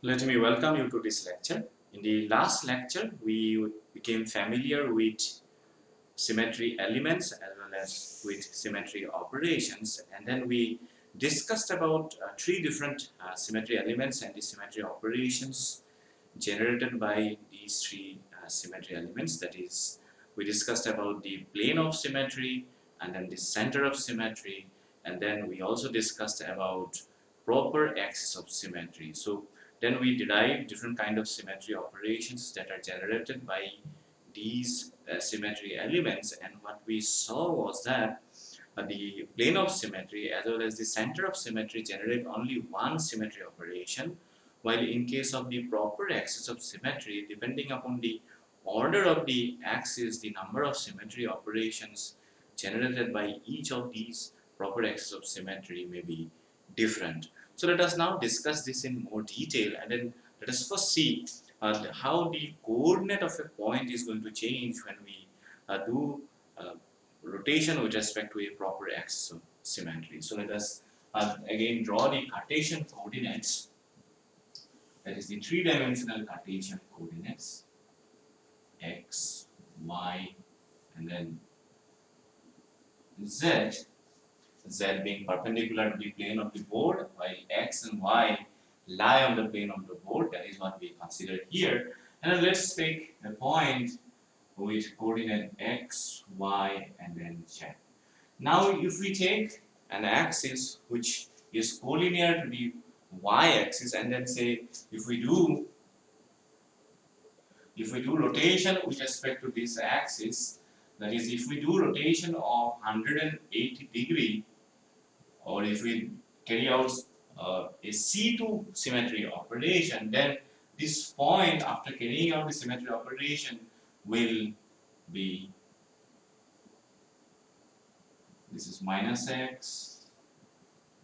Let me welcome you to this lecture. In the last lecture, we became familiar with symmetry elements as well as with symmetry operations, and then we discussed about three different symmetry elements and the symmetry operations generated by these three symmetry elements. That is, we discussed about the plane of symmetry and then the center of symmetry, and then we also discussed about proper axis of symmetry. So then we derived different kind of symmetry operations that are generated by these symmetry elements, and what we saw was that the plane of symmetry as well as the center of symmetry generate only one symmetry operation, while in case of the proper axis of symmetry, depending upon the order of the axis, the number of symmetry operations generated by each of these proper axis of symmetry may be different. So let us now discuss this in more detail, and then let us first see how the coordinate of a point is going to change when we do rotation with respect to a proper axis of symmetry. So let us again draw the Cartesian coordinates, that is the three-dimensional Cartesian coordinates, x, y, and then z, z being perpendicular to the plane of the board, while x and y lie on the plane of the board. That is what we consider here. And then let's take a point with coordinate x, y, and then z. Now, if we take an axis which is collinear to the y-axis, and then say if we do rotation with respect to this axis, that is, if we do rotation of 180 degree, or if we carry out a C2 symmetry operation, then this point after carrying out the symmetry operation will be, this is minus x,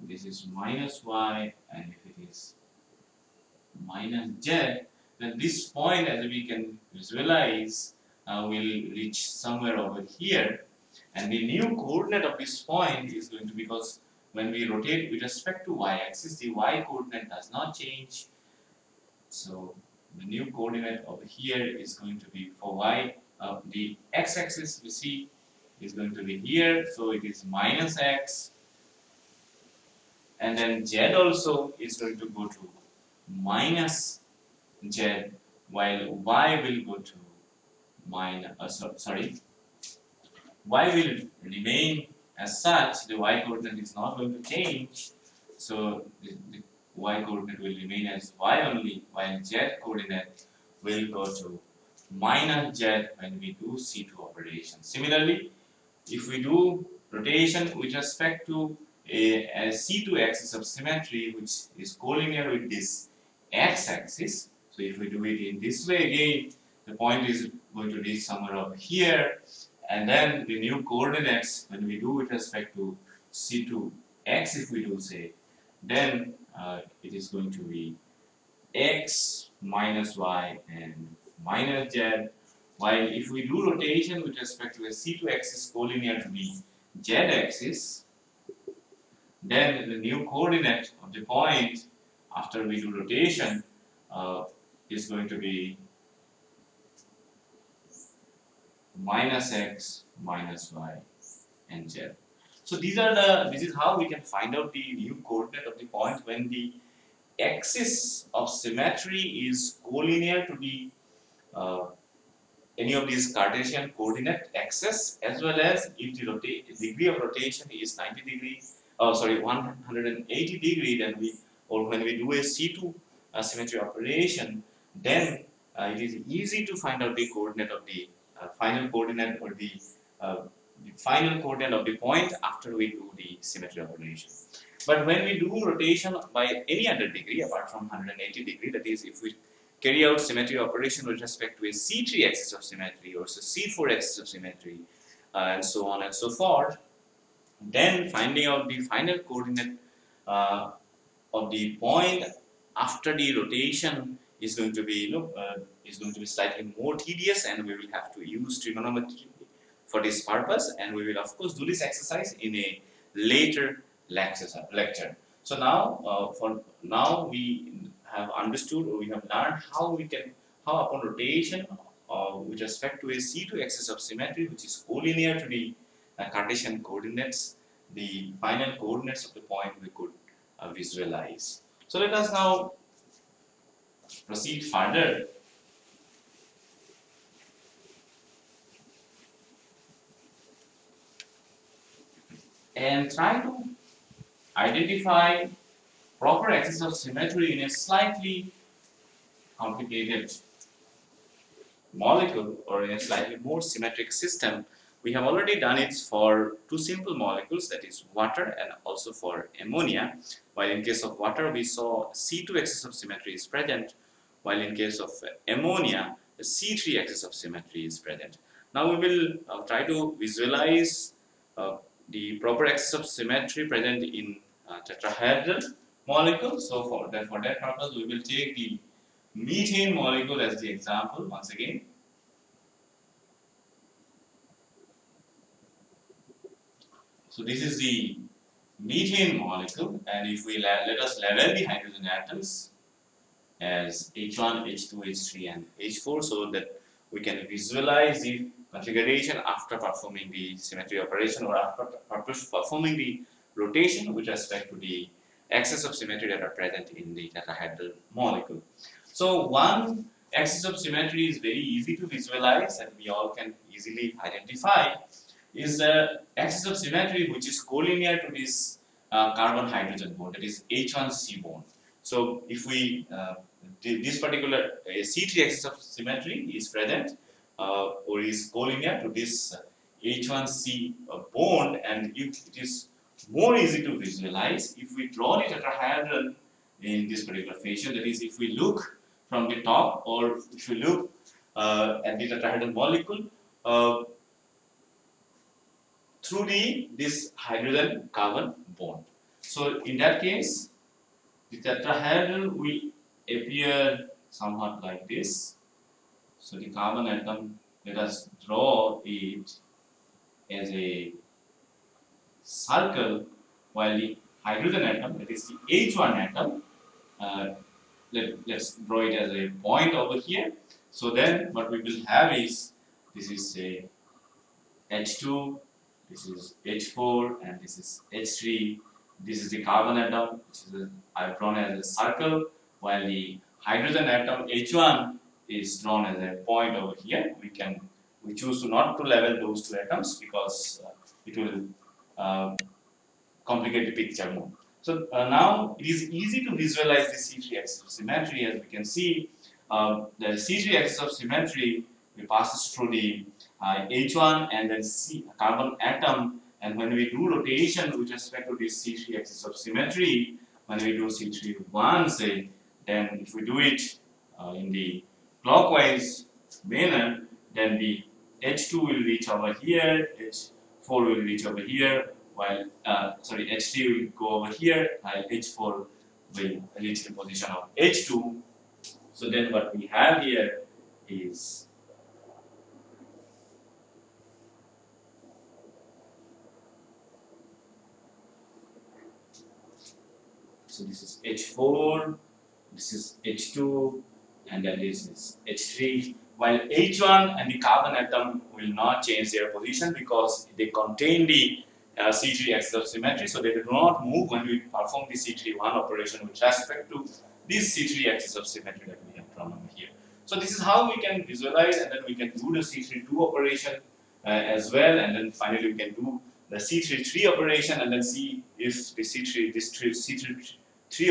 this is minus y, and if it is minus z, then this point, as we can visualize, will reach somewhere over here, and the new coordinate of this point is going to, because when we rotate with respect to y-axis, the y coordinate does not change, so the new coordinate over here is going to be for y, the x-axis we see is going to be here, so it is minus x, and then z also is going to go to minus z, while y will go to minus, y will remain as such, the y coordinate is not going to change, so the y coordinate will remain as y only, while z coordinate will go to minus z when we do C2 operation. Similarly, if we do rotation with respect to a C2 axis of symmetry, which is collinear with this x-axis, so if we do it in this way again, the point is going to reach somewhere over here, and then the new coordinates when we do with respect to C2x, if we do say, then it is going to be x minus y and minus z, while if we do rotation with respect to a C2 axis collinear to the z axis, then the new coordinate of the point after we do rotation is going to be minus x minus y and z. So this is how we can find out the new coordinate of the point when the axis of symmetry is collinear to the any of these Cartesian coordinate axes, as well as if the degree of rotation is 90 degree, 180 degree, then when we do a C2 symmetry operation, then it is easy to find out the coordinate of the final coordinate, or the final coordinate of the point after we do the symmetry operation. But when we do rotation by any other degree apart from 180 degree, that is, if we carry out symmetry operation with respect to a C3 axis of symmetry or C4 axis of symmetry, and so on and so forth, then finding out the final coordinate of the point after the rotation is going to be slightly more tedious, and we will have to use trigonometry for this purpose, and we will of course do this exercise in a later lecture. So now we have understood, or we have learned how upon rotation with respect to a C2 axis of symmetry, which is collinear to the Cartesian coordinates, the final coordinates of the point we could visualize. So let us now proceed further. And try to identify proper axis of symmetry in a slightly complicated molecule or in a slightly more symmetric system. We have already done it for two simple molecules, that is water and also for ammonia. While in case of water we saw C2 axis of symmetry is present, while in case of ammonia the C3 axis of symmetry is present. Now we will try to visualize the proper axis of symmetry present in tetrahedral molecule. So for that purpose we will take the methane molecule as the example once again. So this is the methane molecule, and if we let us label the hydrogen atoms as H1, H2, H3 and H4 so that we can visualize the configuration after performing the symmetry operation or after performing the rotation with respect to the axis of symmetry that are present in the tetrahedral molecule. So one axis of symmetry is very easy to visualize and we all can easily identify is the axis of symmetry which is collinear to this carbon hydrogen bond, that is H1C bond. So if we this particular C3 axis of symmetry is present or is collinear to this H1C bond, and it is more easy to visualize if we draw the tetrahedron in this particular fashion. That is, if we look from the top or if we look at the tetrahedral molecule through this hydrogen carbon bond. So in that case the tetrahedron will appear somewhat like this. So the carbon atom, let us draw it as a circle, while the hydrogen atom, that is the H1 atom, let's draw it as a point over here. So then what we will have is, this is a H2, this is H4 and this is H3. This is the carbon atom, which is I've drawn as a circle, while the hydrogen atom H1 is drawn as a point over here. We choose to not to label those two atoms because it will complicate the picture more. So now it is easy to visualize the C3 axis of symmetry. As we can see, the C3 axis of symmetry passes through the H1 and then carbon atom. And when we do rotation with respect to this C3 axis of symmetry, when we do C3 say, then if we do it in the clockwise manner, then the H2 will reach over here, H4 will reach over here, while H3 will go over here, while H4 will reach the position of H2. So then what we have here is so this is H4, this is H2, and then this is H3. While H1 and the carbon atom will not change their position because they contain the C3 axis of symmetry, so they do not move when we perform the C3 operation with respect to this C3 axis of symmetry that we have drawn over here. So this is how we can visualize, and then we can do the C3 operation as well, and then finally we can do the C3 operation and then see if the C3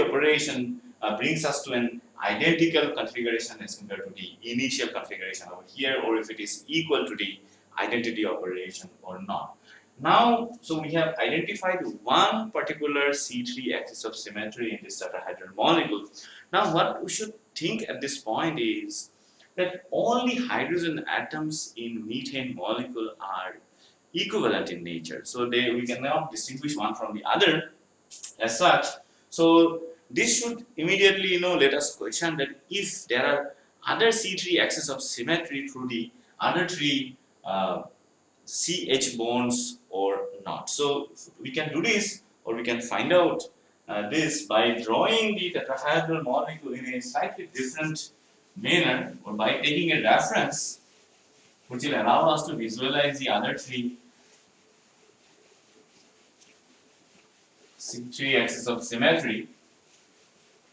operation brings us to an identical configuration as compared to the initial configuration over here, or if it is equal to the identity operation or not. Now, so we have identified one particular C3 axis of symmetry in this tetrahedral molecule. Now, what we should think at this point is that all the hydrogen atoms in methane molecule are equivalent in nature. So we cannot distinguish one from the other as such. So this should immediately, let us question that if there are other C3 axis of symmetry through the other three CH bonds or not. So we can do this, or we can find out this by drawing the tetrahedral molecule in a slightly different manner, or by taking a reference which will allow us to visualize the other three axes of symmetry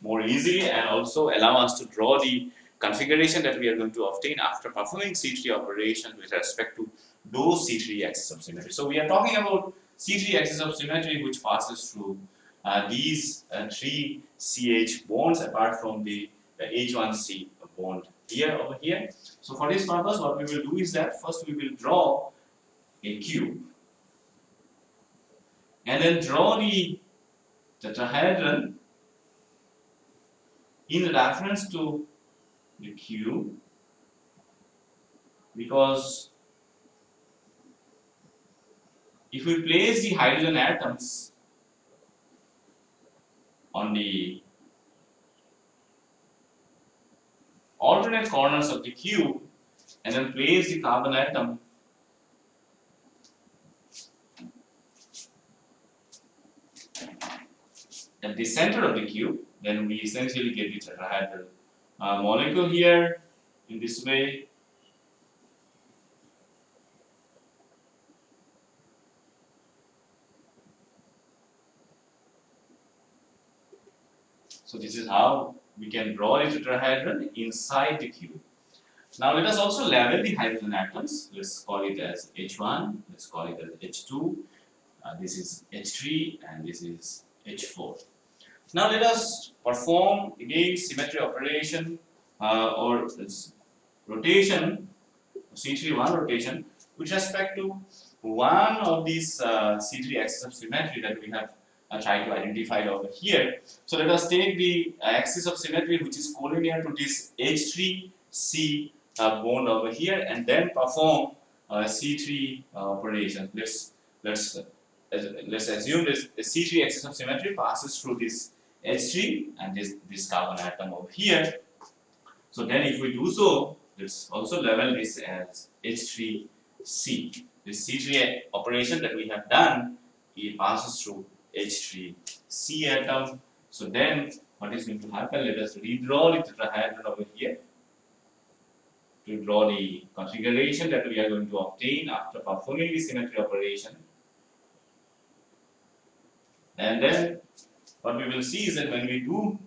more easily, and also allow us to draw the configuration that we are going to obtain after performing C3 operation with respect to those C3 axes of symmetry. So we are talking about C3 axis of symmetry which passes through these three CH bonds apart from the H1C bond here over here. So for this purpose, what we will do is that first we will draw a cube and then draw the tetrahedron in reference to the cube, because if we place the hydrogen atoms on the alternate corners of the cube and then place the carbon atom at the center of the cube, then we essentially get the tetrahedral molecule here in this way. So this is how we can draw a tetrahedron inside the cube. Now let us also label the hydrogen atoms. Let's call it as H1, let's call it as H2, this is H3, and this is H4. Now let us perform again symmetry operation or rotation, C3-1 rotation with respect to one of these C3 axis of symmetry that we have tried to identify over here. So let us take the axis of symmetry which is collinear to this H3C bond over here and then perform C3 operation. Let's assume this C3 axis of symmetry passes through this H3 and this carbon atom over here. So then if we do so, let's also label this as H3C. This C3 operation that we have done, it passes through H3C atom. So then what is going to happen? Let us redraw the tetrahedron over here to draw the configuration that we are going to obtain after performing the symmetry operation. And then what we will see is that when we do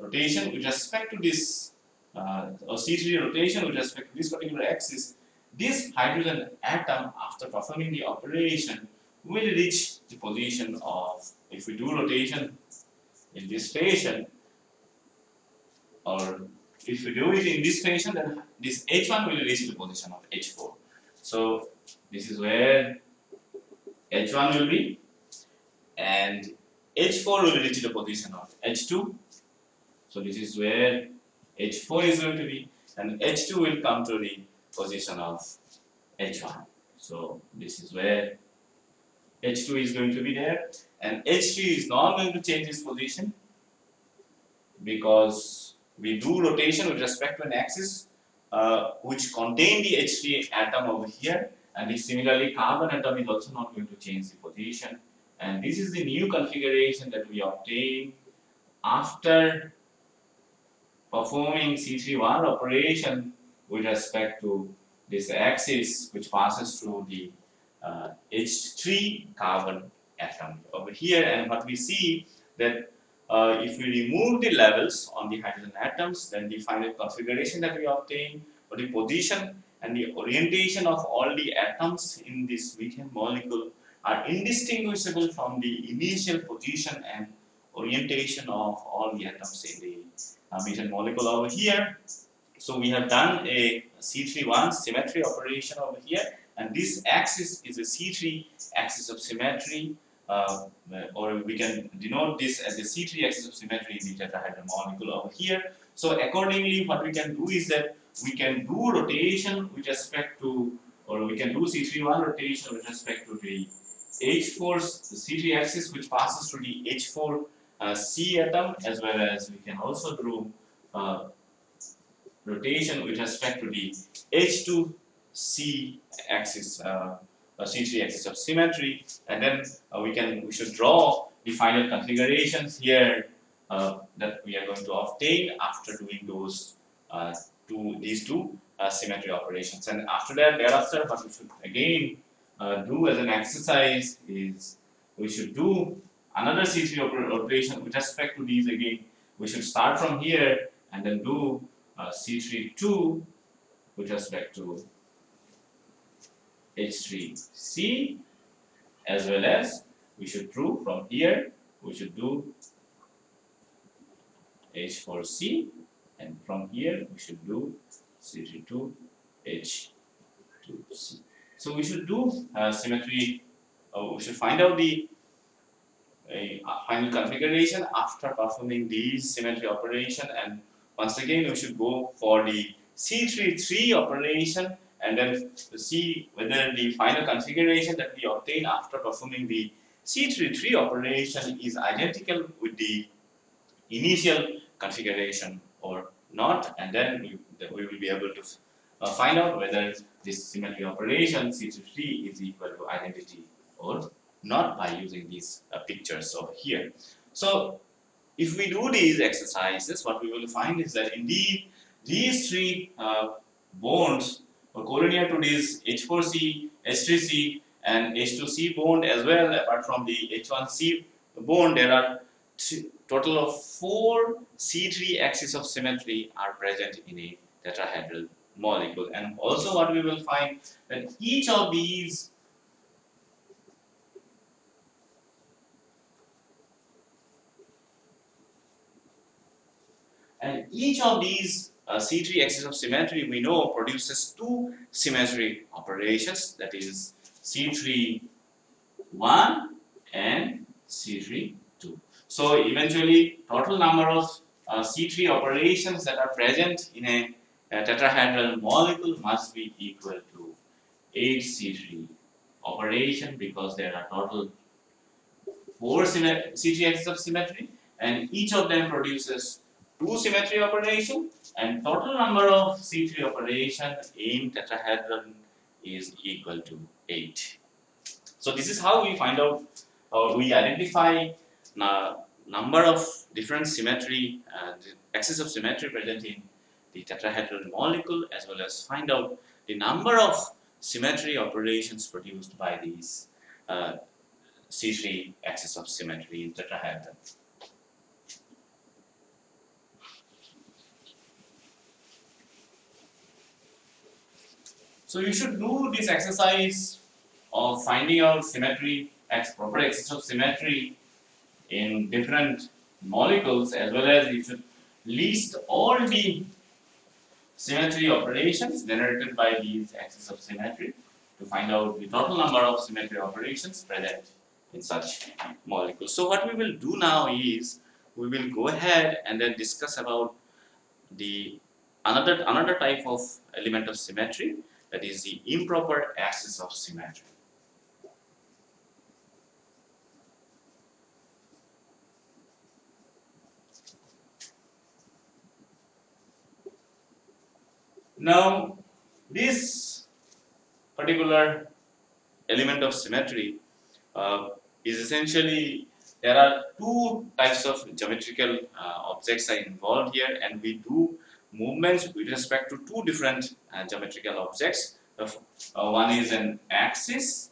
rotation with respect to this or C3 rotation with respect to this particular axis, this hydrogen atom after performing the operation will reach the position of, if we do rotation in this fashion, or if we do it in this fashion, then this H1 will reach the position of H4. So this is where H1 will be, and H4 will reach the position of H2. So this is where H4 is going to be, and H2 will come to the position of H1. So this is where H2 is going to be there, and H3 is not going to change its position because we do rotation with respect to an axis which contain the H3 atom over here, and similarly carbon atom is also not going to change the position. And this is the new configuration that we obtain after performing C3-1 operation with respect to this axis which passes through the H3 carbon atom over here. And what we see that if we remove the levels on the hydrogen atoms, then the final configuration that we obtain for the position and the orientation of all the atoms in this methane molecule are indistinguishable from the initial position and orientation of all the atoms in the methane molecule over here. So we have done a C3-1 symmetry operation over here, and this axis is a C3 axis of symmetry, or we can denote this as a C3 axis of symmetry in the tetrahedral molecule over here. So accordingly, what we can do is that we can do rotation with respect to, or we can do C3-1 rotation with respect to the H4 C3 axis which passes through the H4 C atom, as well as we can also do rotation with respect to the H2 C axis C3 axis of symmetry, and then we should draw the final configurations here that we are going to obtain after doing those these two symmetry operations. And thereafter, what we should again do as an exercise is we should do another C3 operation with respect to these again. We should start from here and then do C3-2 with respect to H3C, as well as we should do from here, we should do H4C, and from here we should do C3-2 H2C. So we should do symmetry, we should find out the final configuration after performing these symmetry operation, and once again we should go for the C3-3 operation and then see whether the final configuration that we obtain after performing the C3-3 operation is identical with the initial configuration or not, and then we will be able to find out whether this symmetry operation C3-3 is equal to identity or not by using these pictures over here. So if we do these exercises, what we will find is that indeed these three bonds are collinear to this H4C, H3C and H2C bond as well. Apart from the H1C bond, there are total of 4 C3 axis of symmetry are present in a tetrahedral molecule. And also what we will find that each of these C3 axis of symmetry we know produces 2 symmetry operations, that is C3-1 and C3-2. So eventually total number of C3 operations that are present in a tetrahedral molecule must be equal to 8 C3 operation, because there are total 4 C3 axis of symmetry and each of them produces 2 symmetry operation, and total number of C3 operation in tetrahedron is equal to 8. So this is how we find out, we identify number of different symmetry axis of symmetry present in the tetrahedral molecule, as well as find out the number of symmetry operations produced by these C3 axis of symmetry in tetrahedron. So you should do this exercise of finding out symmetry, proper axis of symmetry in different molecules, as well as you should list all the symmetry operations generated by these axis of symmetry to find out the total number of symmetry operations present in such molecules. So what we will do now is we will go ahead and then discuss about the another type of element of symmetry, that is the improper axis of symmetry. Now, this particular element of symmetry is essentially, there are 2 types of geometrical objects are involved here, and we do movements with respect to 2 different geometrical objects. One is an axis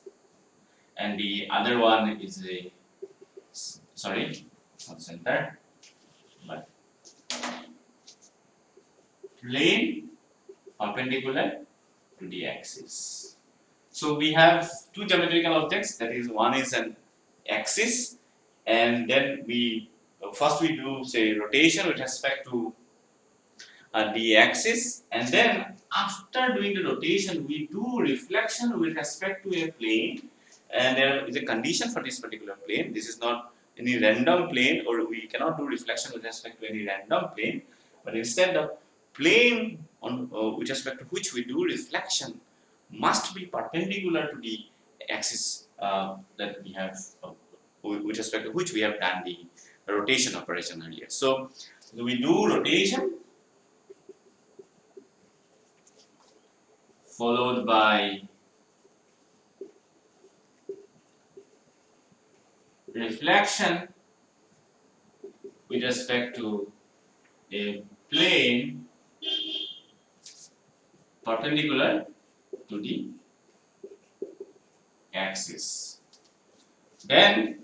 and the other one is a, sorry, not center, but plane perpendicular to the axis. So we have 2 geometrical objects, that is, one is an axis, and then first we do say rotation with respect to the axis, and then after doing the rotation we do reflection with respect to a plane, and there is a condition for this particular plane. This is not any random plane, or we cannot do reflection with respect to any random plane, but instead the plane on with respect to which we do reflection must be perpendicular to the axis that we have with respect to which we have done the rotation operation earlier. So we do rotation followed by reflection with respect to a plane perpendicular to the axis. Then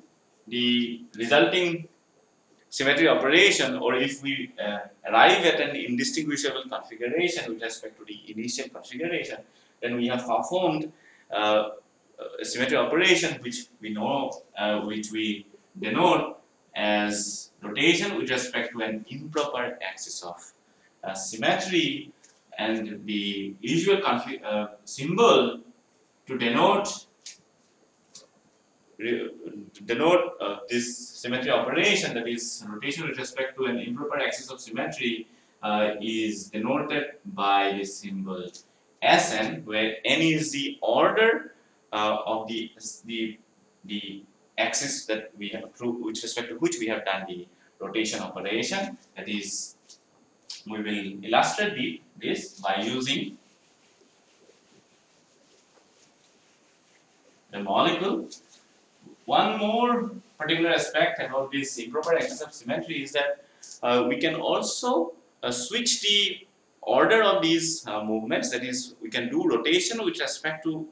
the resulting symmetry operation, or if we arrive at an indistinguishable configuration with respect to the initial configuration, then we have performed a symmetry operation which we know, which we denote as rotation with respect to an improper axis of symmetry, and the usual symbol to denote this symmetry operation, that is rotation with respect to an improper axis of symmetry, is denoted by the symbol Sn, where n is the order of the axis that we have, with respect to which we have done the rotation operation. That is, we will illustrate this by using the molecule. One more particular aspect about this improper axis of symmetry is that we can also switch the order of these movements. That is, we can do rotation with respect to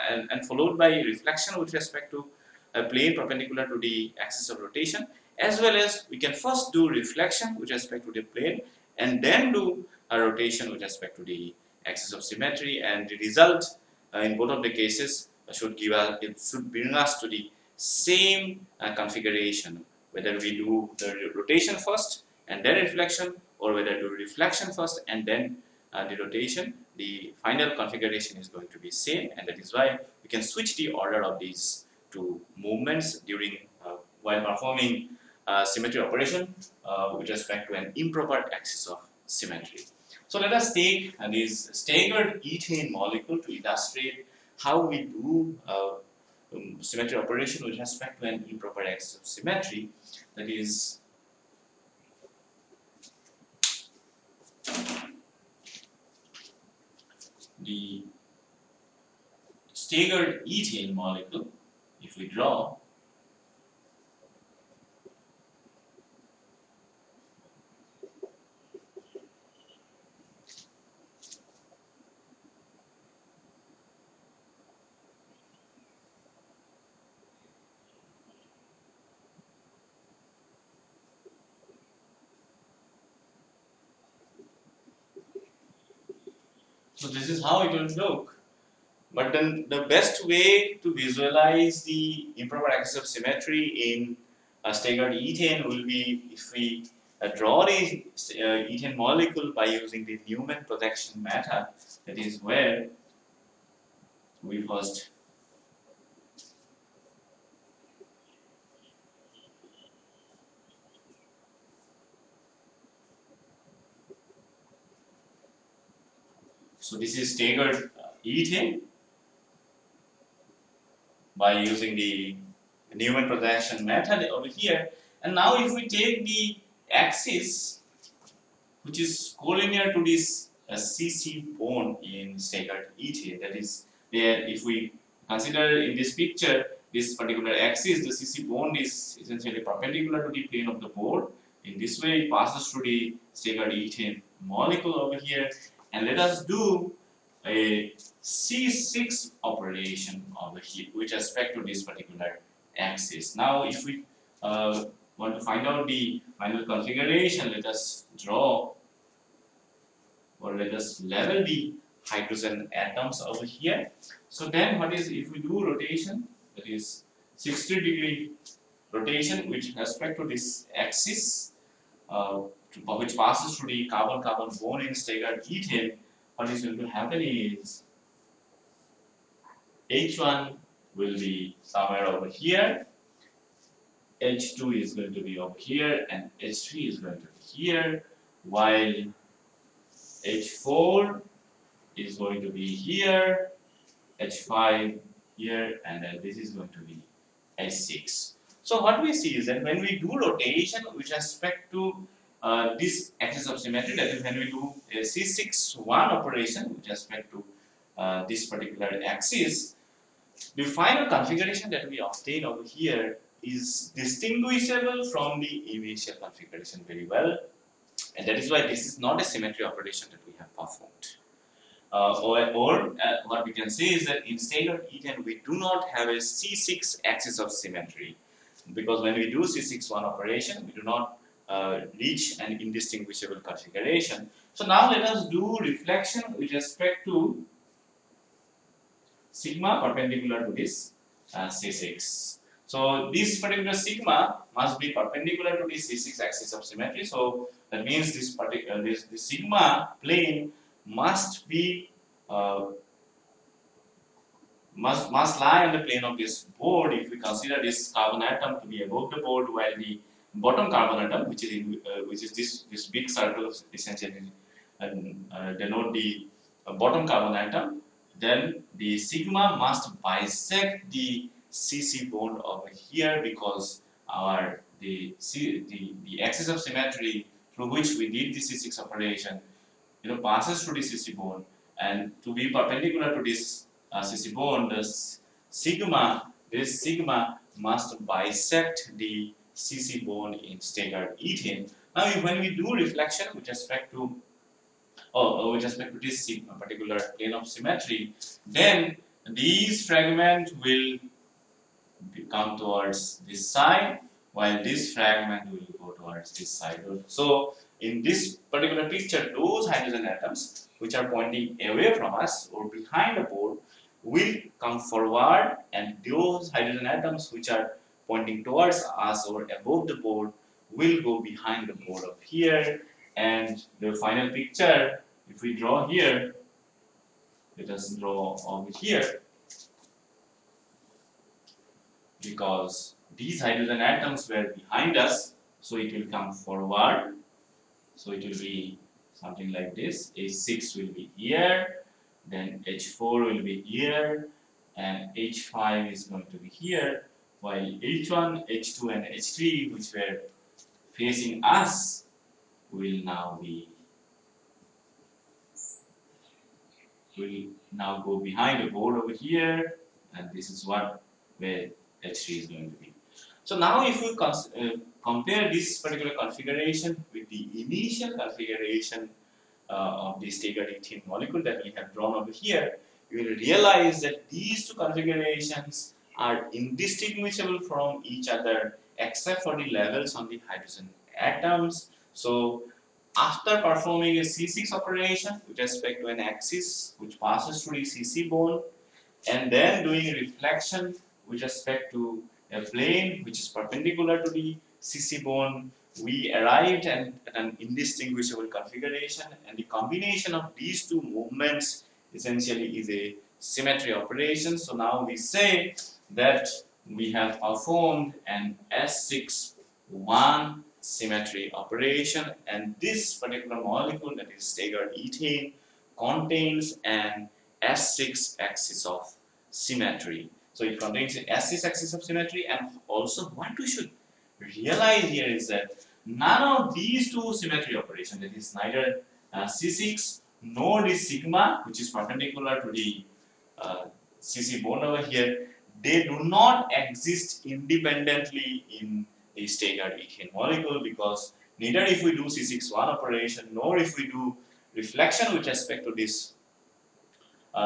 and followed by reflection with respect to a plane perpendicular to the axis of rotation, as well as we can first do reflection with respect to the plane and then do a rotation with respect to the axis of symmetry, and the result in both of the cases should bring us to the same configuration, whether we do the rotation first and then reflection, or whether do reflection first and then the rotation. The final configuration is going to be same, and that is why we can switch the order of these two movements during while performing symmetry operation with respect to an improper axis of symmetry. So let us take this staggered ethane molecule to illustrate how we do symmetry operation with respect to an improper axis of symmetry. That is, the staggered ethane molecule, if we draw, so this is how it will look. But then the best way to visualize the improper axis of symmetry in a staggered ethane will be if we draw the ethane molecule by using the Newman projection method. That is where we first so this is staggered ethane by using the Newman projection method over here. And now if we take the axis which is collinear to this CC bond in staggered ethane, that is where if we consider in this picture this particular axis, the CC bond is essentially perpendicular to the plane of the board. In this way it passes through the staggered ethane molecule over here, and let us do a C6 operation over here with respect to this particular axis. Now if we want to find out the final configuration, let us draw, or let us level the hydrogen atoms over here. So then what is, if we do rotation, that is 60-degree rotation with respect to this axis which passes through the carbon-carbon bond in staggered ethane, what is going to happen is H1 will be somewhere over here, H2 is going to be over here, and H3 is going to be here, while H4 is going to be here, H5 here, and then this is going to be H6. So what we see is that when we do rotation with respect to this axis of symmetry, that is when we do a C6-1 operation with respect to this particular axis, the final configuration that we obtain over here is distinguishable from the initial configuration very well, and that is why this is not a symmetry operation that we have performed. What we can say is that in staggered ethane we do not have a C6 axis of symmetry, because when we do C6-1 operation we do not reach an indistinguishable configuration. So now let us do reflection with respect to sigma perpendicular to this C6. So this particular sigma must be perpendicular to the C6 axis of symmetry. So that means this particular this sigma plane must be must lie on the plane of this board. If we consider this carbon atom to be above the board, while the bottom carbon atom, which is this big circle, essentially denote the bottom carbon atom, then the sigma must bisect the CC bond over here, because the axis of symmetry through which we did the C6 operation, passes through the CC bond, and to be perpendicular to this CC bond, this sigma must bisect the CC bond in staggered ethane. Now, when we do reflection with respect to this particular plane of symmetry, then these fragments will come towards this side, while this fragment will go towards this side. So in this particular picture, those hydrogen atoms which are pointing away from us or behind the board will come forward, and those hydrogen atoms which are pointing towards us or above the board will go behind the board up here. And the final picture, if we draw here, let us draw over here, because these hydrogen atoms were behind us, so it will come forward. So it will be something like this. H6 will be here, then H4 will be here, and H5 is going to be here, while H1, H2 and H3, which were facing us, will now go behind the board over here, and this is where H3 is going to be. So now if we compare this particular configuration with the initial configuration of the staggered ethene molecule that we have drawn over here, you will realize that these two configurations are indistinguishable from each other except for the levels on the hydrogen atoms. So after performing a C6 operation with respect to an axis which passes through the CC bond, and then doing reflection with respect to a plane which is perpendicular to the CC bond, we arrived at an indistinguishable configuration, and the combination of these two movements essentially is a symmetry operation. So now we say that we have performed an S6-1 symmetry operation, and this particular molecule, that is staggered ethane, contains an S6 axis of symmetry. So it contains an S6 axis of symmetry, and also what we should realize here is that none of these two symmetry operations, that is neither C6 nor the sigma, which is perpendicular to the CC bond over here, they do not exist independently in a staggered ethane molecule, because neither if we do C6-1 operation nor if we do reflection with respect to this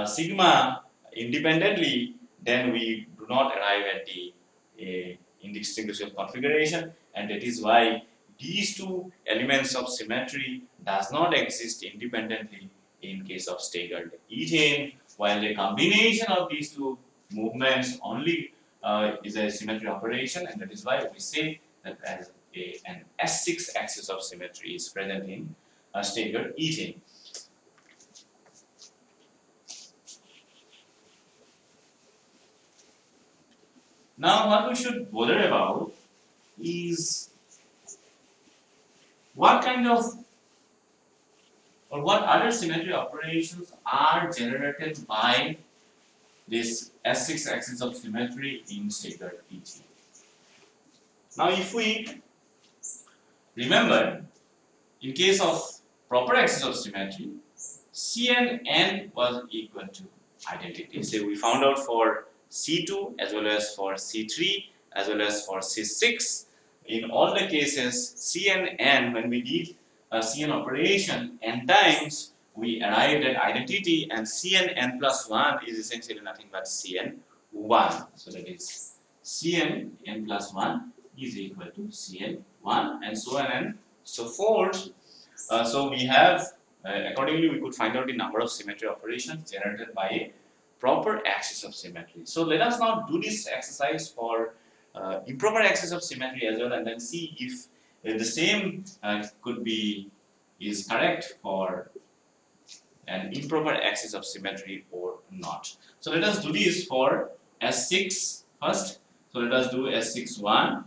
sigma independently, then we do not arrive at the indistinguishable configuration, and that is why these two elements of symmetry does not exist independently in case of staggered ethane, while the combination of these two movements only is a symmetry operation, and that is why we say that as an S6 axis of symmetry is present in staggered ethane. Now what we should bother about is what kind of or what other symmetry operations are generated by this S6 axis of symmetry in staggered ethane. Now if we remember, in case of proper axis of symmetry, C and N was equal to identity. So we found out for C2 as well as for C3 as well as for C6. In all the cases, Cn n, when we did a Cn operation n times, we arrived at identity, and Cn n plus 1 is essentially nothing but Cn 1. So that is Cn n plus 1 is equal to Cn 1, and so on and so forth. So we have, accordingly, we could find out the number of symmetry operations generated by a proper axis of symmetry. So let us now do this exercise for improper axis of symmetry as well, and then see if the same is correct for an improper axis of symmetry or not. So let us do this for S6 first. So let us do S61,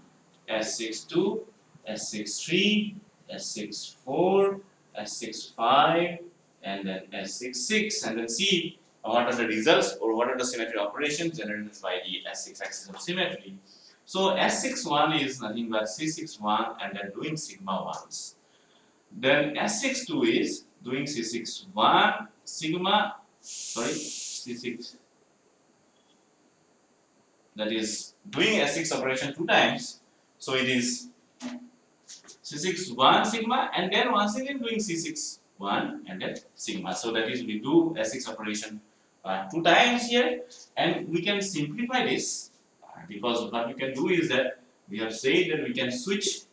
S62, S63, S64, S65, and then S66, and then see what are the results or what are the symmetry operations generated by the S6 axis of symmetry. So S61 is nothing but C61 and then doing sigma 1s. Then S62 is doing C61 sigma, C6, that is doing S6 operation 2 times. So it is C61 sigma and then once again doing C61 and then sigma. So that is we do S6 operation 2 times here, and we can simplify this because what we can do is that we have said that we can switch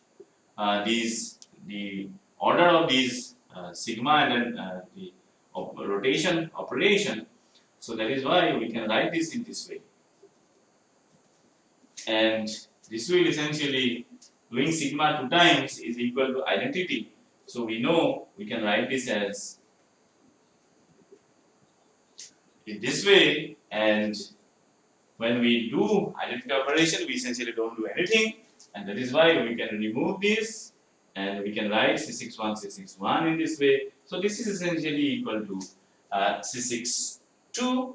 the order of these sigma and then the rotation operation. So that is why we can write this in this way, and this will essentially doing sigma 2 times is equal to identity. So we know we can write this as in this way, and when we do identity operation, we essentially don't do anything, and that is why we can remove this and we can write C61 C61 in this way. So this is essentially equal to C62,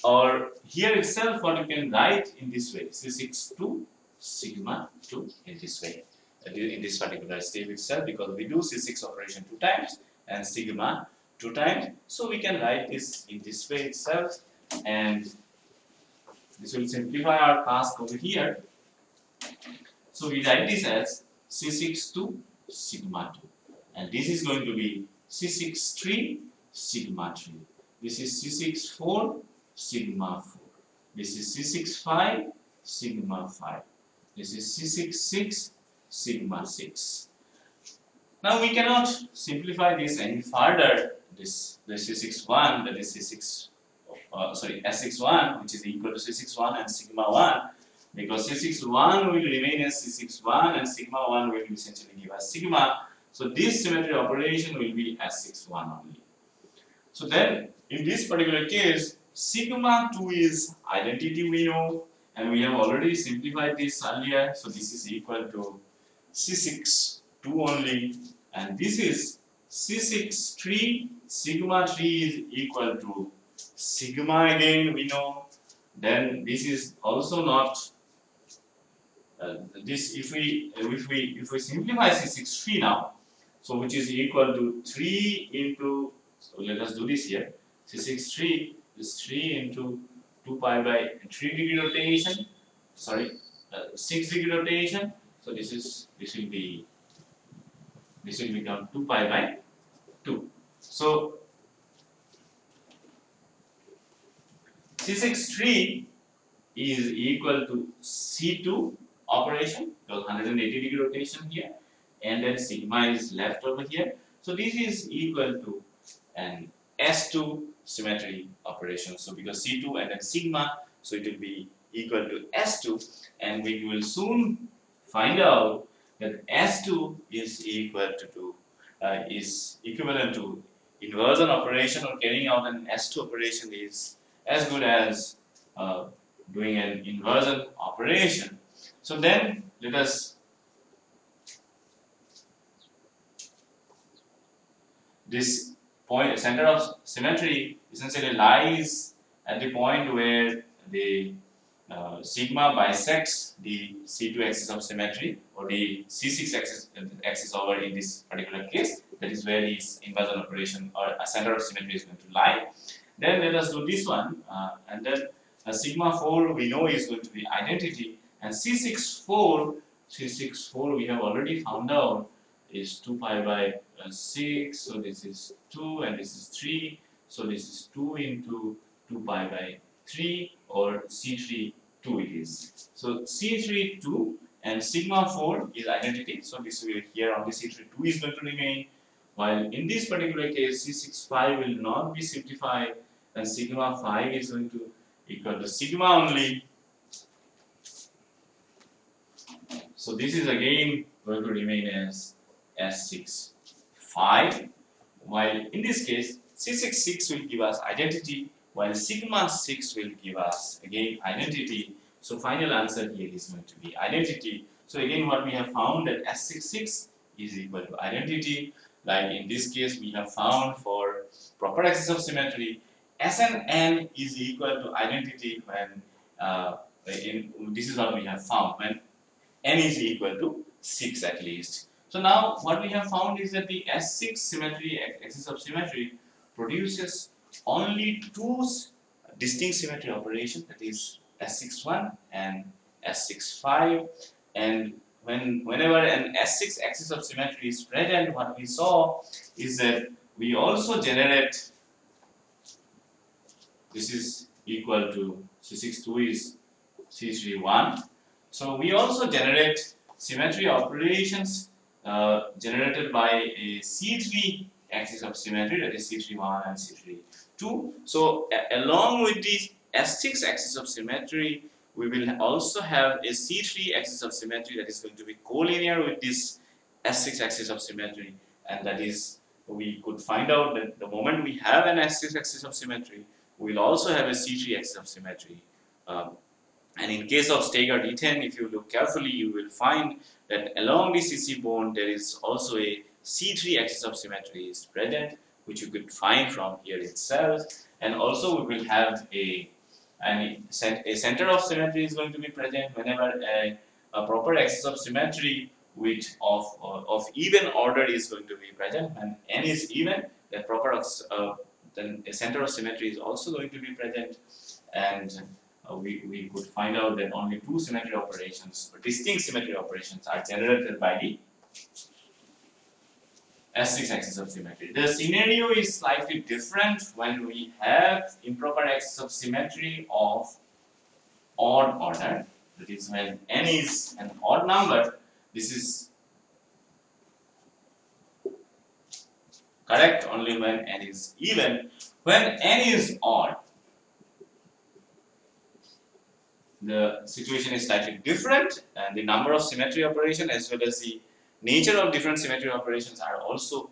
or here itself what you can write in this way, C62 sigma 2 in this way, in this particular step itself, because we do C6 operation 2 times and sigma 2 times. So we can write this in this way itself, and this will simplify our task over here. So we write this as C62 sigma 2, and this is going to be C63 sigma 3. This is C64 sigma 4. This is C65 sigma 5. This is C66 sigma 6. Now we cannot simplify this any further. This C61, that is S61, which is equal to C61 and sigma 1, because C61 will remain as C61 and sigma 1 will essentially give us sigma. So this symmetry operation will be S61 only. So then in this particular case, sigma 2 is identity we know, and we have already simplified this earlier. So this is equal to C62 only, and this is C63 sigma 3 is equal to sigma again we know. Then this is also not this if we simplify C63 now, so which is equal to 3 into, so let us do this here, C63 is 3 into 2 pi by 3 degree rotation, 6 degree rotation. So this will become 2 pi by 2. So C63 is equal to C2 operation, because 180 degree rotation here, and then sigma is left over here. So this is equal to an S2 symmetry operation. So because C2 and then sigma, so it will be equal to S2, and we will soon find out that S2 is equal to is equivalent to inversion operation, or carrying out an S2 operation is as good as doing an inversion operation. So then let us this point, center of symmetry essentially lies at the point where the sigma bisects the C2 axis of symmetry, or the C6 axis over in this particular case. That is where this inversion operation or a center of symmetry is going to lie. Then let us do this one, and then sigma 4 we know is going to be identity, And C64 we have already found out is 2 pi by 6, so this is 2 and this is 3, so this is 2 into 2 pi by 3, or C3 2 it is. So C3 2 and sigma 4 is identity, so this will here only C3 2 is going to remain, while in this particular case C65 will not be simplified and sigma 5 is going to equal to sigma only. So this is again going to remain as S65, while in this case C66 will give us identity, while sigma 6 will give us again identity. So final answer here is going to be identity. So again what we have found that S66 is equal to identity, like in this case we have found for proper axis of symmetry Sn is equal to identity when this is what we have found when n is equal to 6 at least. So now what we have found is that the S6 symmetry, axis of symmetry, produces only two distinct symmetry operations, that is S61 and S65, and whenever an S6 axis of symmetry is present, what we saw is that we also generate, this is equal to C62 is C31. So we also generate symmetry operations generated by a C3 axis of symmetry, that is C31 and C32. So along with the S6 axis of symmetry, we will also have a C3 axis of symmetry that is going to be collinear with this S6 axis of symmetry, and that is, we could find out that the moment we have an S6 axis of symmetry, we will also have a C3 axis of symmetry. And in case of staggered ethane, if you look carefully, you will find that along the CC bond there is also a C3 axis of symmetry is present, which you could find from here itself. And also we will have a center of symmetry is going to be present whenever a proper axis of symmetry which of even order is going to be present. When n is even, then then a center of symmetry is also going to be present, and we could find out that only two symmetry operations, or distinct symmetry operations, are generated by the S6 axis of symmetry. The scenario is slightly different when we have improper axis of symmetry of odd order. That is, when n is an odd number, this is correct only when n is even. When n is odd, the situation is slightly different, and the number of symmetry operations as well as the nature of different symmetry operations are also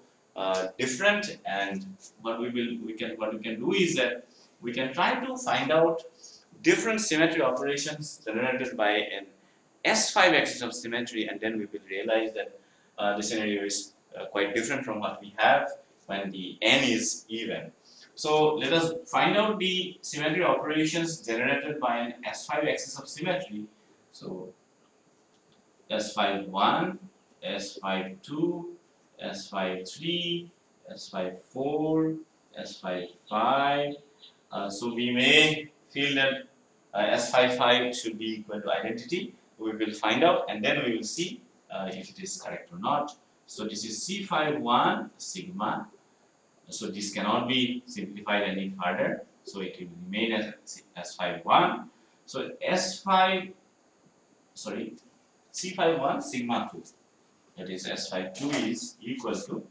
different. And what we can do is that we can try to find out different symmetry operations generated by an S5 axis of symmetry, and then we will realize that the scenario is quite different from what we have when the n is even. So let us find out the symmetry operations generated by an S5 axis of symmetry. So S51, S52, S53, S54, S55. So we may feel that S55 should be equal to identity. We will find out, and then we will see if it is correct or not. So this is C51 sigma. So this cannot be simplified any further. So it will remain as S51. So C51 sigma 2. That is S52 is equal to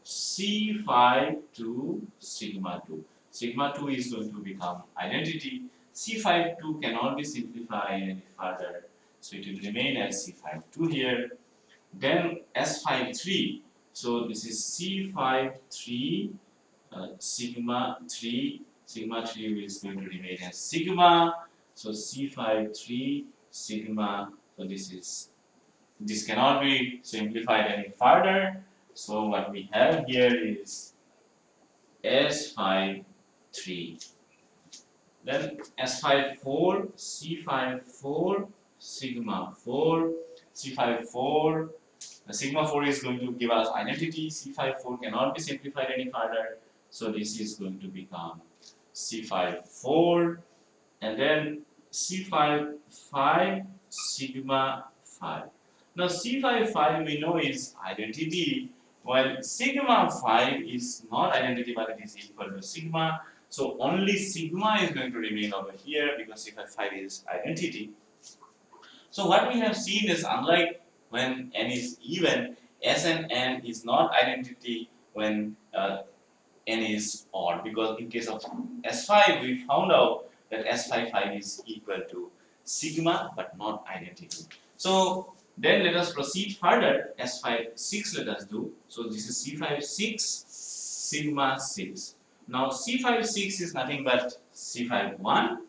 C52 sigma 2. Sigma 2 is going to become identity. C52 cannot be simplified any further. So it will remain as C52 here. Then S53. So this is C53 sigma 3. Sigma 3 is going to remain as sigma. So C53 sigma. So this cannot be simplified any further. So what we have here is S53. Then S54 C54 sigma 4. C54 sigma 4 is going to give us identity. C54 cannot be simplified any further. So this is going to become C54. And then C55 sigma 5. Now C5 we know is identity, while sigma 5 is not identity but it is equal to sigma. So only sigma is going to remain over here because C5 is identity. So what we have seen is, unlike when n is even, S and n is not identity when n is odd, because in case of S5 we found out that S5 is equal to sigma but not identity. So then let us proceed further. S5 6 let us do. So this is C5 6 sigma 6. Now C5 6 is nothing but C5 1,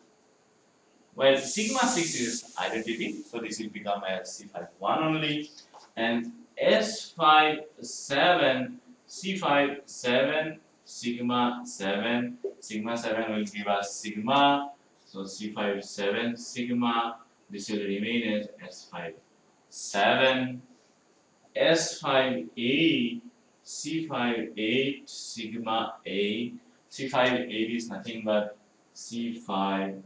while sigma 6 is identity, so this will become as C5 1 only, and S5 7 C5 7 sigma 7 will give us sigma, so C5 7 sigma, this will remain as S5 7, S5 8 C5 8 sigma 8, C5 8 is nothing but C5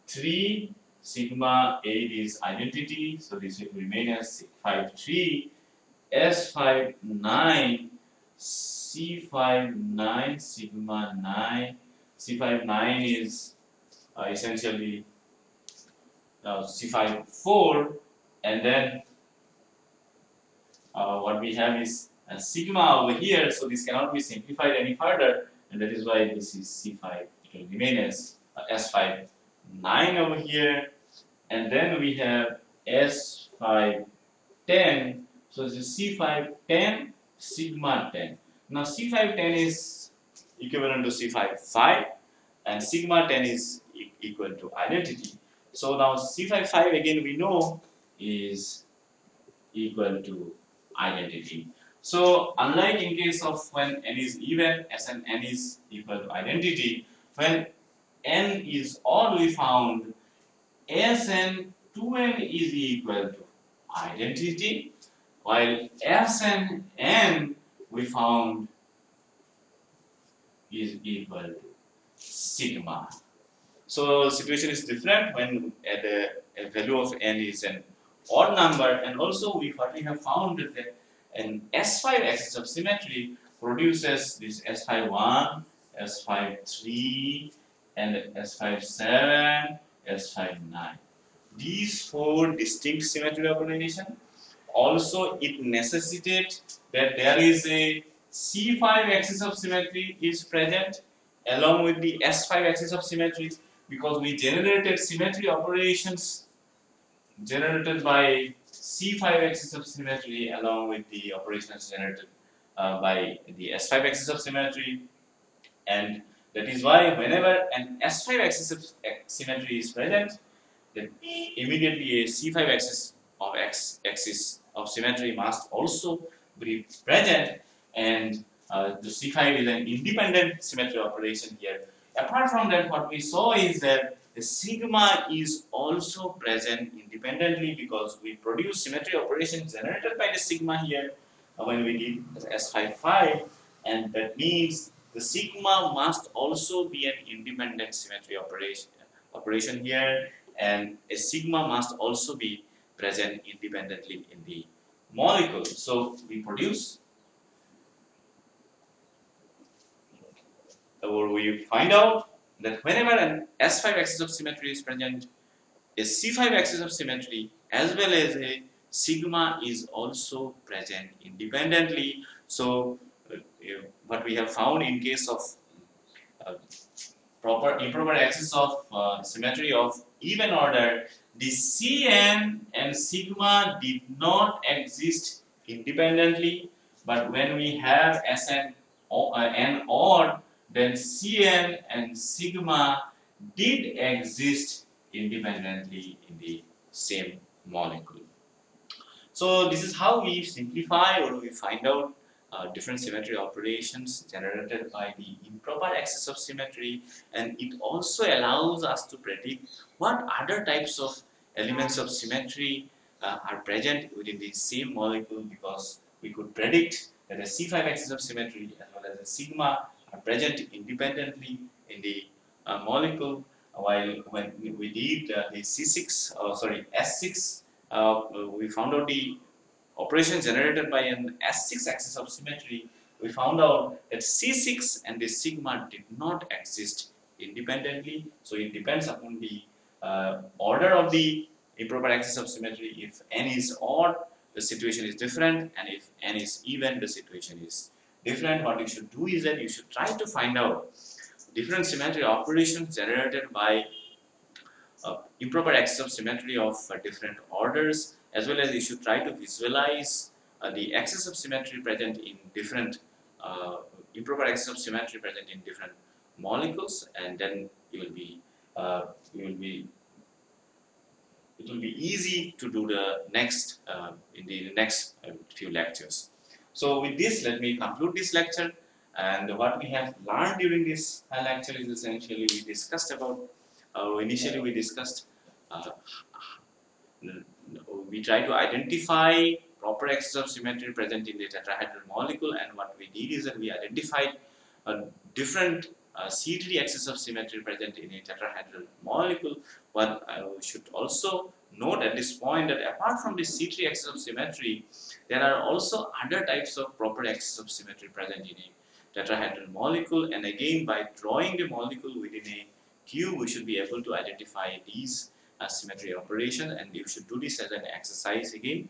3 sigma 8 is identity, so this will remain as C5 3, S5 9 C5 9 sigma 9, C5 9 is essentially C5 4, and then what we have is a sigma over here, so this cannot be simplified any further, and that is why this is C5. It will remain as S5 9 over here, and then we have S5 10, so this is C5 10 sigma 10. Now C5 10 is equivalent to C5 5, and sigma 10 is equal to identity. So now C5 5 again we know is equal to identity. So unlike in case of when n is even, S and n is equal to identity, when n is odd we found Sn 2n is equal to identity, while Sn n we found is equal to sigma. So situation is different when a value of n is an odd number, and also what we have found that an S5 axis of symmetry produces this S5 1, S5 3, and S5 7, S5 9. These four distinct symmetry operations. Also, it necessitates that there is a C5 axis of symmetry is present along with the S5 axis of symmetry, because we generated symmetry operations generated by C5 axis of symmetry along with the operations generated by the S5 axis of symmetry, and that is why whenever an S5 axis of symmetry is present, then immediately a C5 axis of symmetry must also be present, and the C5 is an independent symmetry operation here. Apart from that, what we saw is that the sigma is also present independently, because we produce symmetry operations generated by the sigma here when we did S5, and that means the sigma must also be an independent symmetry operation here, and a sigma must also be present independently in the molecule. So we produce, or we find out that whenever an S5 axis of symmetry is present, a C5 axis of symmetry as well as a sigma is also present independently. So what we have found in case of improper axis of symmetry of even order, the Cn and sigma did not exist independently, but when we have Sn n odd, then Cn and sigma did exist independently in the same molecule. So this is how we simplify, or we find out different symmetry operations generated by the improper axis of symmetry, and it also allows us to predict what other types of elements of symmetry are present within the same molecule, because we could predict that a C5 axis of symmetry as well as a sigma are present independently in the molecule, while when we did the C6, S6, we found out the operation generated by an S6 axis of symmetry. We found out that C6 and the sigma did not exist independently. So it depends upon the order of the improper axis of symmetry. If n is odd, the situation is different, and if n is even, the situation is different. What you should do is that you should try to find out different symmetry operations generated by improper axis of symmetry of different orders, as well as you should try to visualize the axis of symmetry present in different improper axis of symmetry present in different molecules, and then you will be it will be easy to do the next in the next few lectures. So with this, let me conclude this lecture. And what we have learned during this lecture is essentially we discussed about initially we discussed we try to identify proper axis of symmetry present in the tetrahedral molecule, and what we did is that we identified a different C3 axis of symmetry present in a tetrahedral molecule. But we should also note at this point that apart from the C3 axis of symmetry, there are also other types of proper axis of symmetry present in a tetrahedral molecule, and again by drawing the molecule within a cube we should be able to identify these symmetry operations, and you should do this as an exercise again.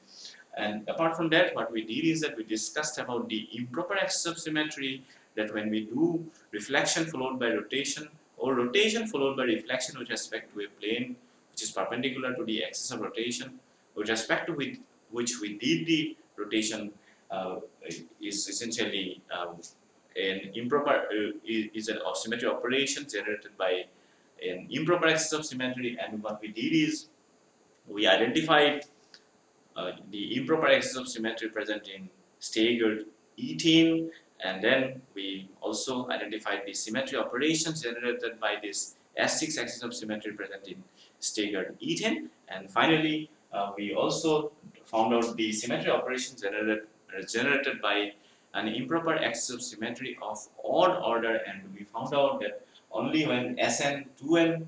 And apart from that, what we did is that we discussed about the improper axis of symmetry, that when we do reflection followed by rotation or rotation followed by reflection with respect to a plane which is perpendicular to the axis of rotation, with respect to which we did the rotation is essentially an improper is an symmetry operation generated by an improper axis of symmetry. And what we did is we identified the improper axis of symmetry present in staggered ethane, and then we also identified the symmetry operations generated by this S6 axis of symmetry present in staggered ethane, and finally we also found out the symmetry operations generated by an improper axis of symmetry of odd order, and we found out that only when Sn 2n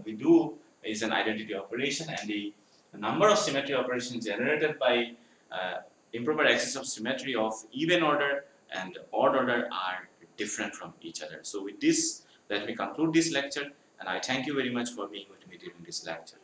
we do is an identity operation, and the number of symmetry operations generated by improper axis of symmetry of even order and odd order are different from each other. So with this, let me conclude this lecture, and I thank you very much for being with me during this lecture.